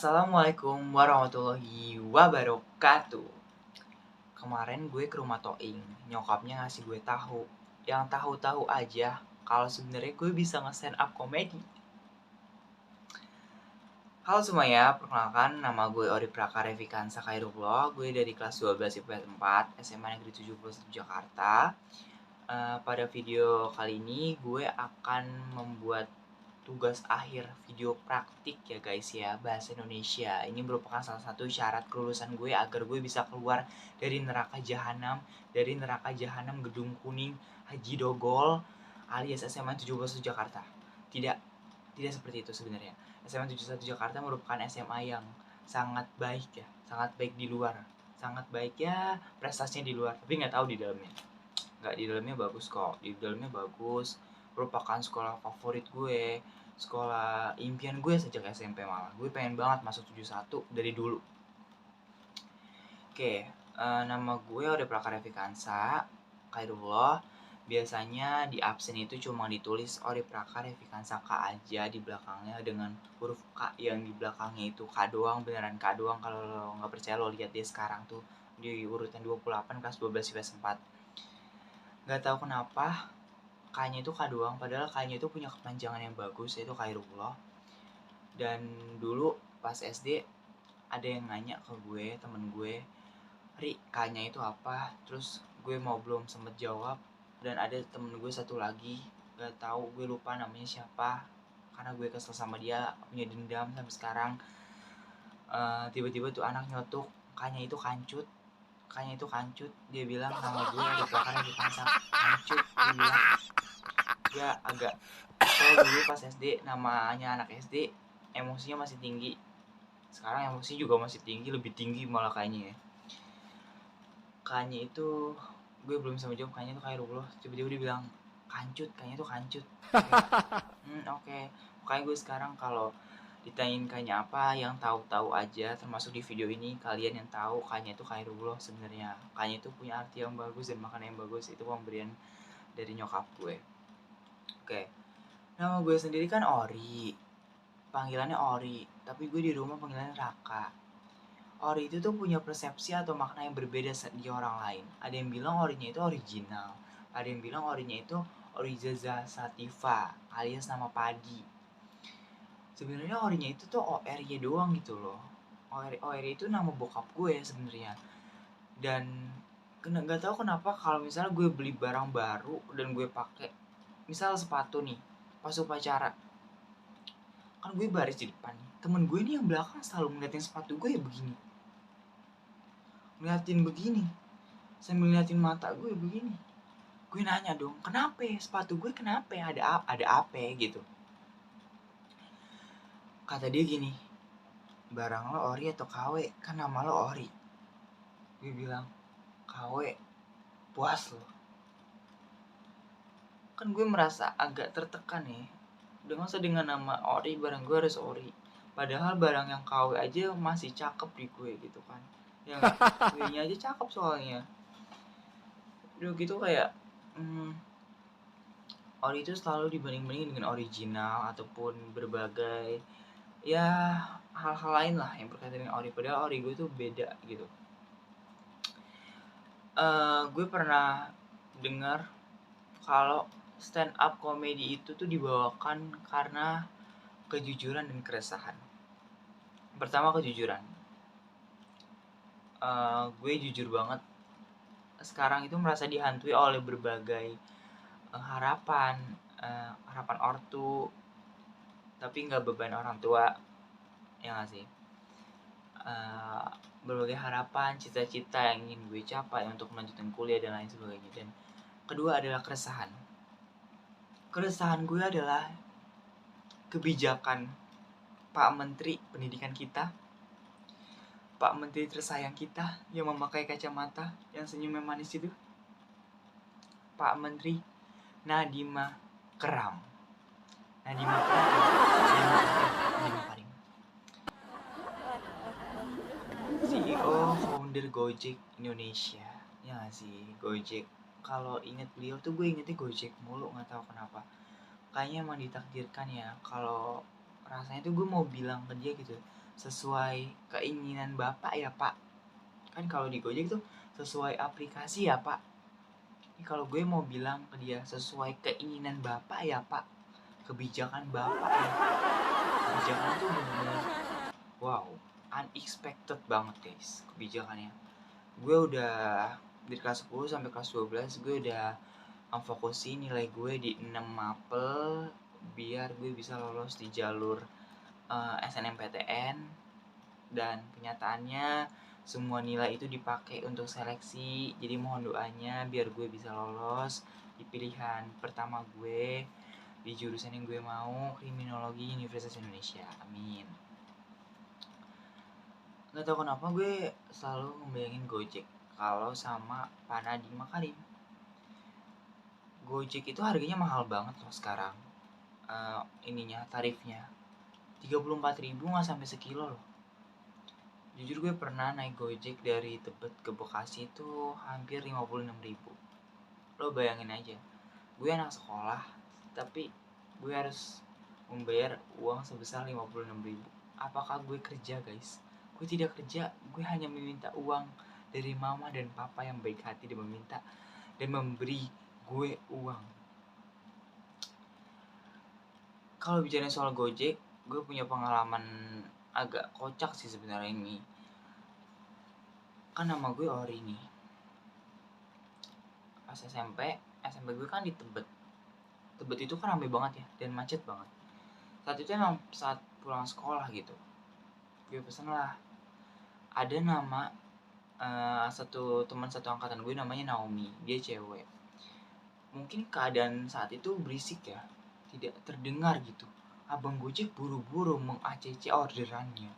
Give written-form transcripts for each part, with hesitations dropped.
Assalamualaikum warahmatullahi wabarakatuh. Kemarin gue ke rumah Toing, nyokapnya ngasih gue tahu. Yang tahu-tahu aja kalau sebenarnya gue bisa nge-stand up komedi. Halo semuanya, perkenalkan nama gue Ori Prakarevikansa Khairullah. Gue dari kelas 12 IPS 4 SMA Negeri 71 Jakarta. Pada video kali ini gue akan membuat tugas akhir video praktik ya guys ya, bahasa Indonesia. Ini merupakan salah satu syarat kelulusan gue agar gue bisa keluar dari neraka jahanam Gedung Kuning Haji Dogol alias SMA 71 Jakarta. Tidak seperti itu sebenarnya. SMA 71 Jakarta merupakan SMA yang sangat baik ya, sangat baik di luar, sangat baik ya, prestasinya di luar, tapi nggak tahu di dalamnya. Nggak, di dalamnya bagus kok, di dalamnya bagus, merupakan sekolah favorit gue, sekolah impian gue sejak SMP. Malah gue pengen banget masuk 71 dari dulu. Oke, nama gue udah Prakarevikansa Khairullah. Biasanya di absen itu cuma ditulis Ori Prakarevikansa K aja di belakangnya dengan huruf K yang di belakangnya itu K doang, beneran K doang. Kalau lo nggak percaya lo lihat dia sekarang tuh di urutan 28 kelas 12 IPS 4. Nggak tahu kenapa K-nya itu K doang, padahal K-nya itu punya kepanjangan yang bagus, yaitu Khairullah. Dan dulu pas SD ada yang nanya ke gue, temen gue, Ri, K-nya itu apa? Terus gue mau belum sempet jawab. Dan ada temen gue satu lagi, gak tahu, gue lupa namanya siapa, karena gue kesel sama dia, punya dendam sampai sekarang. Tiba-tiba tuh anak nyetuk K-nya itu Kancut. K-nya itu Kancut. Dia bilang nama gue ada belakangnya di Kancut. Dia bilang, dia agak kesel dulu pas SD, namanya anak SD emosinya masih tinggi. Sekarang emosi juga masih tinggi, lebih tinggi malah kayaknya ya. Kayaknya itu gue belum bisa menjawab kayaknya itu Khairullah. Tiba-tiba dia bilang Kancut, kayaknya itu Kancut. Oke. Makanya gue sekarang kalau ditanyain kayaknya apa, yang tahu-tahu aja, termasuk di video ini kalian yang tahu kayaknya itu Khairullah sebenarnya. Kayaknya itu punya arti yang bagus dan makna yang bagus, itu pemberian dari nyokap gue. Oke. Nama gue sendiri kan Ori, panggilannya Ori, tapi gue di rumah panggilannya Raka. Ori itu tuh punya persepsi atau makna yang berbeda di orang lain. Ada yang bilang Orinya itu original, ada yang bilang Orinya itu Orizaza Sativa alias nama padi. Sebenarnya Orinya itu tuh OR-nya doang gitu loh. OR itu nama bokap gue sebenarnya. Dan nggak tahu kenapa kalau misalnya gue beli barang baru dan gue pakai, misal sepatu nih, pas upacara, kan gue baris di depan, temen gue nih yang belakang selalu ngeliatin sepatu gue ya begini, ngeliatin begini sambil ngeliatin mata gue begini. Gue nanya dong, kenapa sepatu gue, kenapa, ada apa gitu. Kata dia gini, barang lo ori atau KW, kan nama lo Ori. Gue bilang KW, puas lo. Kan gue merasa agak tertekan ya, udah masa dengan nama Ori barang gue harus Ori, padahal barang yang KW aja masih cakep di gue gitu kan ya nggak. Gue nya aja cakep soalnya. Udah gitu kayak Ori itu selalu dibanding-bandingin dengan original ataupun berbagai ya hal-hal lain lah yang berkaitan dengan Ori, padahal Ori gue tuh beda gitu. Gue pernah dengar kalau stand up comedy itu tuh dibawakan karena kejujuran dan keresahan. Pertama, kejujuran. Gue jujur banget sekarang itu merasa dihantui oleh berbagai harapan, harapan ortu, tapi nggak beban orang tua, ya nggak sih. Berbagai harapan, cita-cita yang ingin gue capai untuk melanjutkan kuliah dan lain sebagainya. Dan kedua adalah keresahan. Keresahan gue adalah kebijakan Pak Menteri Pendidikan kita, Pak Menteri tersayang kita yang memakai kacamata, yang senyumnya manis itu, Pak Menteri Nadiem Karim. CEO founder Gojek Indonesia. Ya gak sih, Gojek. Kalau inget beliau tuh gue ingetnya Gojek mulu, nggak tahu kenapa. Kayaknya emang ditakdirkan ya. Kalau rasanya tuh gue mau bilang ke dia gitu, sesuai keinginan Bapak ya Pak. Kan kalau di Gojek tuh sesuai aplikasi ya Pak. Ini kalau gue mau bilang ke dia sesuai keinginan Bapak ya Pak, kebijakan Bapak ya Pak. Kebijakan tuh bener-bener wow, unexpected banget guys kebijakannya. Gue udah dari kelas 10 sampai kelas 12 gue udah memfokusin nilai gue di 6 mapel biar gue bisa lolos di jalur SNMPTN, dan kenyataannya semua nilai itu dipakai untuk seleksi. Jadi mohon doanya biar gue bisa lolos di pilihan pertama gue di jurusan yang gue mau, Kriminologi Universitas Indonesia. Amin. Gak tau kenapa gue selalu ngebayangin Gojek kalau sama Pak Nadiem Makarim. Gojek itu harganya mahal banget loh sekarang. Tarifnya 34.000 nggak sampai sekilo loh. Jujur gue pernah naik Gojek dari Tebet ke Bekasi itu hampir 56.000. Lo bayangin aja, gue anak sekolah tapi gue harus membayar uang sebesar 56.000. Apakah gue kerja guys? Gue tidak kerja, gue hanya meminta uang dari mama dan papa yang baik hati dan meminta dan memberi gue uang. Kalau bicara soal Gojek, gue punya pengalaman agak kocak sih sebenarnya ini. Kan nama gue Ori nih. Pas SMP gue kan di Tebet. Tebet itu kan ramai banget ya dan macet banget. Saat itu emang saat pulang sekolah gitu. Gue pesen lah. Ada nama teman satu angkatan gue namanya Naomi. Dia cewek. Mungkin keadaan saat itu berisik ya, tidak terdengar gitu. Abang Gojek buru-buru meng-ACC orderannya.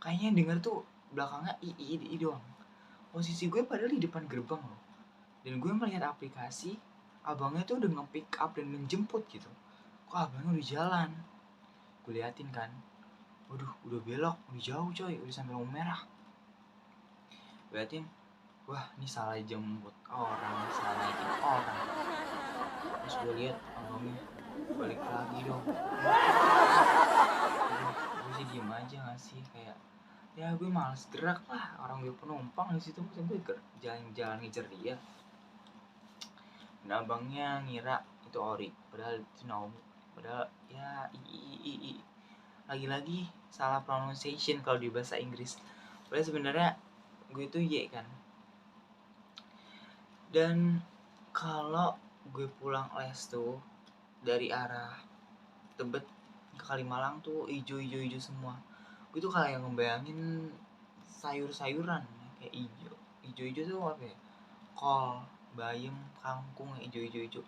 Kayaknya denger tuh belakangnya i doang. Posisi gue padahal di depan gerbang loh. Dan gue melihat aplikasi, abangnya tuh udah nge-pick up dan menjemput gitu. Kok abangnya udah jalan? Gue liatin kan. Waduh, udah belok, udah jauh coy, udah sampai lampu merah. Gue liatin, wah ini salah jemput orang, salah naikin orang. Terus gue lihat abangnya balik lagi dong. Gue sih diem aja gak sih, kayak ya gue males gerak lah, orang gue penumpang di situ, maksudnya gue jalan-jalan ngejar dia. Dan abangnya ngira itu Ori, padahal itu Naomi. Padahal ya lagi-lagi salah pronunciation kalau di bahasa Inggris. Padahal sebenarnya gue itu Y kan. Dan kalau gue pulang les tuh dari arah Tebet ke Kalimalang tuh ijo semua. Gue tuh kayak ngebayangin sayur-sayuran kayak ijo tuh apa ya, kol, bayam, kangkung, ijo.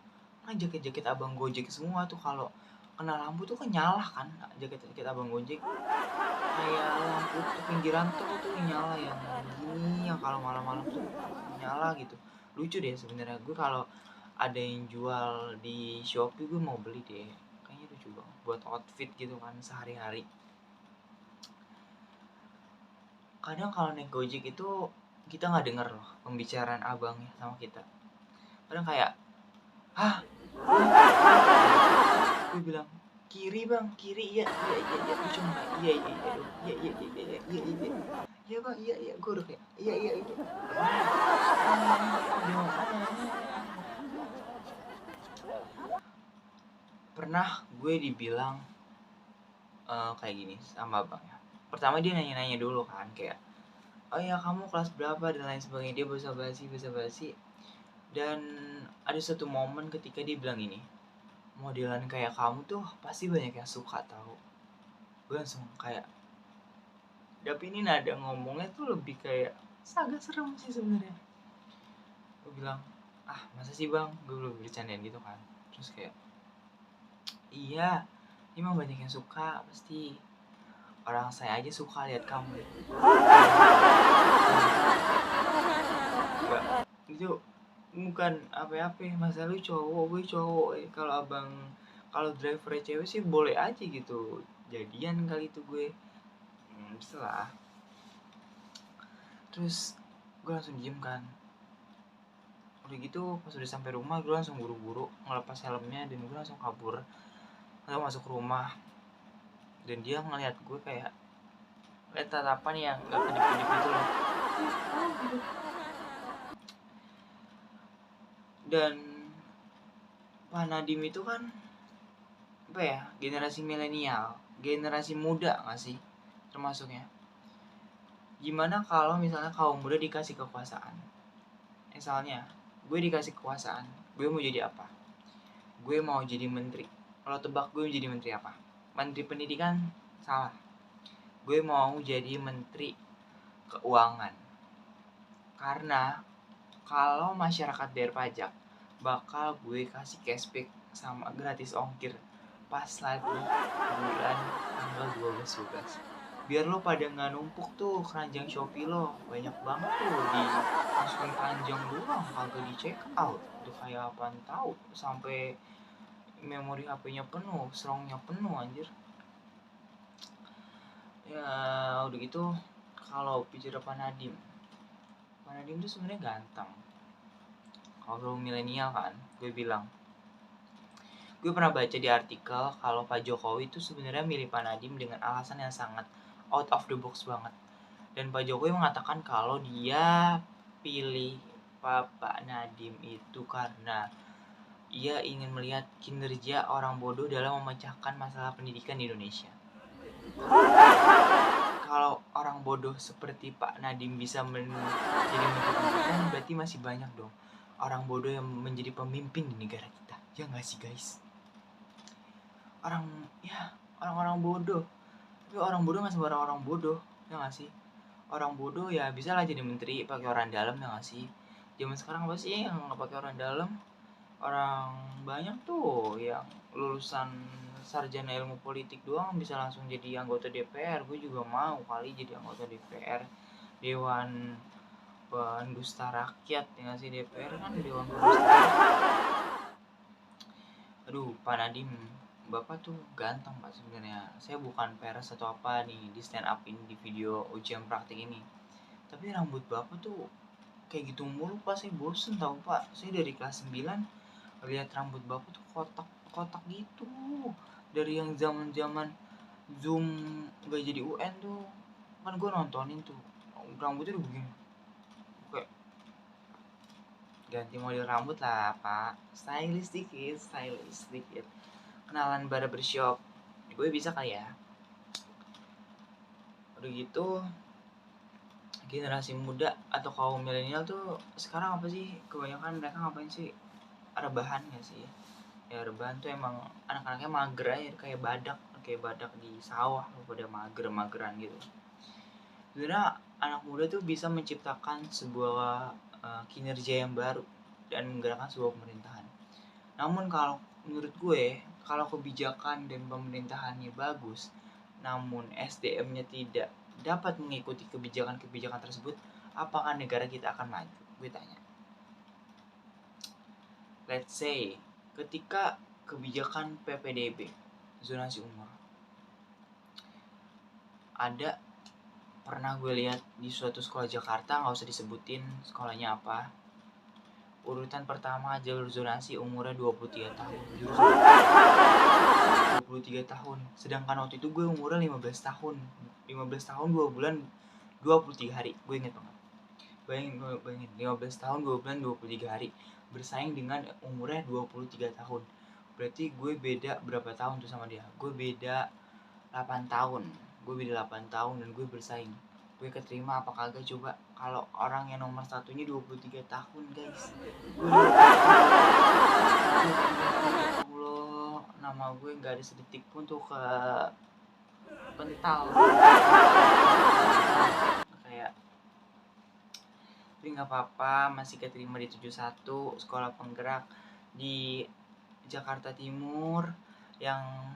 Kan jaket abang Gojek semua tuh kalau kena lampu tuh kan nyala kan, jaket abang Gojek kayak lampu tuh pinggiran tuh nyala yang gini, yang kalau malam-malam tuh nyala gitu. Lucu deh sebenarnya. Gue kalau ada yang jual di Shopee gue mau beli deh, kayaknya lucu banget buat outfit gitu kan sehari-hari. Kadang kalau naik Gojek itu kita nggak denger loh pembicaraan abangnya sama kita. Kadang kayak gue bilang kiri bang, kiri, iya gue cuma iya bang, iya gue udah kayak iya pernah gue dibilang kayak gini sama abangnya. Pertama dia nanya-nanya dulu kan, kayak oh ya kamu kelas berapa dan lain sebagainya. Dia basa-basi. Dan ada satu momen ketika dia bilang ini, modelan kayak kamu tuh pasti banyak yang suka tau. Gue langsung kayak, tapi ini nada ngomongnya tuh lebih kayak agak serem sih sebenarnya. Gue bilang, masa sih bang, gue belum bercandain gitu kan. Terus kayak, iya ini mah banyak yang suka pasti, orang saya aja suka lihat kamu. Enggak, itu bukan apa-apa, masa lu cowok, gue cowok. Kalau driver cewek sih boleh aja gitu, jadian kali itu gue. Bisa lah. Terus gue langsung diem kan. Udah gitu pas udah sampai rumah gue langsung buru-buru ngelepas helmnya dan gue langsung kabur, langsung masuk rumah. Dan dia ngeliat gue kayak lihat tatapan yang gak kedip-kedip gitu loh. Dan Pak Nadiem itu kan apa ya, generasi milenial, generasi muda gak sih termasuknya. Gimana kalau misalnya kaum muda dikasih kekuasaan, misalnya gue dikasih kekuasaan, gue mau jadi apa? Gue mau jadi menteri. Kalau tebak gue jadi menteri apa? Menteri pendidikan? Salah. Gue mau jadi menteri keuangan. Karena kalau masyarakat bayar pajak, bakal gue kasih cashback sama gratis ongkir pas lagi bulan tanggal 12-12. Biar lo pada nggak numpuk tuh keranjang Shopee lo, banyak banget tuh dimasukin keranjang doang, kagak di check out. Udah kayak apaan tahu, sampai memori HP-nya penuh, strongnya penuh anjir. Ya udah gitu, kalau bicara Pak Nadiem tuh sebenarnya ganteng. Kalau milenial kan, gue bilang, gue pernah baca di artikel kalau Pak Jokowi itu sebenarnya milih Pak Nadiem dengan alasan yang sangat out of the box banget. Dan Pak Jokowi mengatakan kalau dia pilih Pak Nadiem itu karena ia ingin melihat kinerja orang bodoh dalam memecahkan masalah pendidikan di Indonesia. Kalau orang bodoh seperti Pak Nadiem bisa jadi menteri pendidikan, berarti masih banyak dong orang bodoh yang menjadi pemimpin di negara kita. Ya nggak sih guys? Orang-orang bodoh. Tapi orang bodoh nggak sembarang orang bodoh, ya nggak sih? Orang bodoh ya bisa lah jadi menteri pakai orang dalam, ya nggak sih? Zaman sekarang apa sih yang nggak pakai orang dalam? Orang banyak tuh yang lulusan sarjana ilmu politik doang bisa langsung jadi anggota DPR. Gue juga mau kali jadi anggota DPR, Dewan Pendusta Rakyat, ya nggak sih? DPR kan Dewan Pendusta Rakyat. Aduh, Pak Nadiem, Bapak tuh ganteng Pak sebenarnya. Saya bukan peres atau apa nih di stand up ini, di video ujian praktik ini. Tapi rambut Bapak tuh kayak gitu mulu Pak, saya bosen tau Pak. Saya dari kelas 9 lihat rambut Bapak tuh kotak-kotak gitu. Dari yang zaman-zaman Zoom gak jadi UN tuh. Kan gue nontonin tuh. Rambutnya udah begini. Kayak ganti model rambut lah Pak. Stylish dikit. Kenalan barbershop. Gue bisa kali ya. Udah gitu, generasi muda atau kaum milenial tuh sekarang apa sih? Kebanyakan mereka ngapain sih? Rebahan gak sih? Ya rebahan tuh emang anak-anaknya mager aja, kayak badak di sawah, pada mageran gitu. Sebenarnya anak muda tuh bisa menciptakan sebuah kinerja yang baru dan menggerakkan sebuah pemerintahan. Namun kalau menurut gue, kalau kebijakan dan pemerintahannya bagus, namun SDM-nya tidak dapat mengikuti kebijakan-kebijakan tersebut, apakah negara kita akan maju? Gue tanya. Let's say, ketika kebijakan PPDB, zonasi umur, ada pernah gue lihat di suatu sekolah Jakarta, nggak usah disebutin sekolahnya apa, urutan pertama jalur zonasi umurnya 23 tahun. Jurusan 23 tahun. Sedangkan waktu itu gue umurnya 15 tahun. 15 tahun 2 bulan 23 hari. Gue inget banget. Bayangin 15 tahun 2 bulan 23 hari bersaing dengan umurnya 23 tahun. Berarti gue beda berapa tahun tuh sama dia? Gue beda 8 tahun. Gue beda 8 tahun dan gue bersaing. Gue keterima apa kagak coba? Kalau orang yang nomor satunya 23 tahun guys. Allah, nama gue gak ada sedetik pun tuh ke pental. Kayak, tapi gak apa-apa, masih keterima di 71 sekolah penggerak di Jakarta Timur yang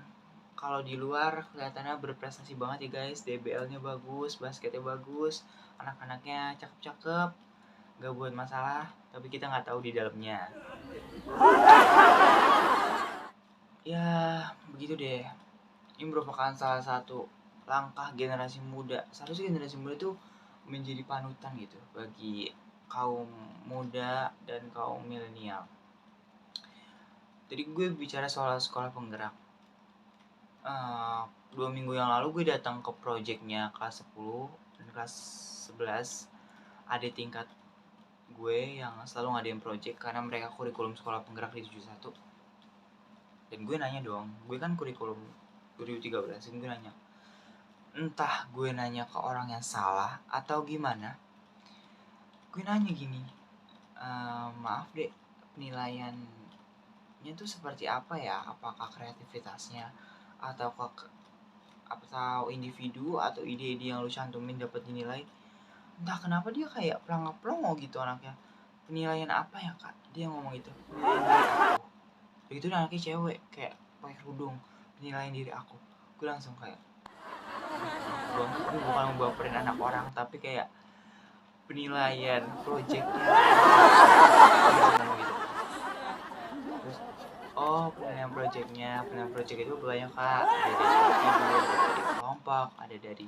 kalau di luar kelihatannya berprestasi banget ya guys. DBL-nya bagus, basketnya bagus, anak-anaknya cakep-cakep, gak buat masalah, tapi kita nggak tahu di dalamnya. Ya begitu deh. Ini merupakan salah satu langkah generasi muda. Seharusnya generasi muda tuh menjadi panutan gitu bagi kaum muda dan kaum milenial. Jadi gue bicara soal sekolah penggerak. 2 minggu yang lalu gue datang ke projectnya kelas 10 dan kelas 11 adik tingkat gue yang selalu ngadain project karena mereka kurikulum sekolah penggerak di 71. Dan gue nanya dong, gue kan kurikulum 2013, dan gue nanya, entah gue nanya ke orang yang salah atau gimana, gue nanya gini, maaf dek, penilaiannya tuh seperti apa ya? Apakah kreativitasnya atau individu atau ide-ide yang lu cantumin dapat dinilai? Entah kenapa dia kayak pelongo gitu anaknya. Penilaian apa ya kak? Dia ngomong gitu. Penilaian diri aku. Begitu anaknya cewek kayak pakai kerudung. Penilaian diri aku. Gue langsung kayak, gue bukan membaperin anak orang tapi kayak penilaian projectnya ngomong gitu. Terus penilaian project itu banyak kak, ada dari individu, ada dari kelompok, ada dari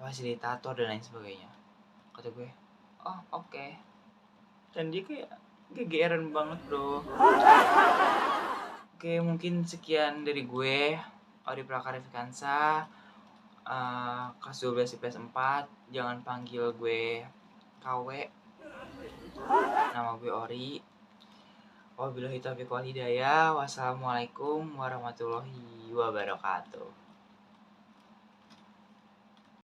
fasilitator dan lain sebagainya. Kata gue, oh oke. Dan dia kayak gegeran banget bro. Oke, mungkin sekian dari gue, Ori Prakarya kelas 12 IPS 4. Jangan panggil gue KW. Nama gue Ori. Wabillahi taufiq wal hidayah. Wassalamualaikum warahmatullahi wabarakatuh.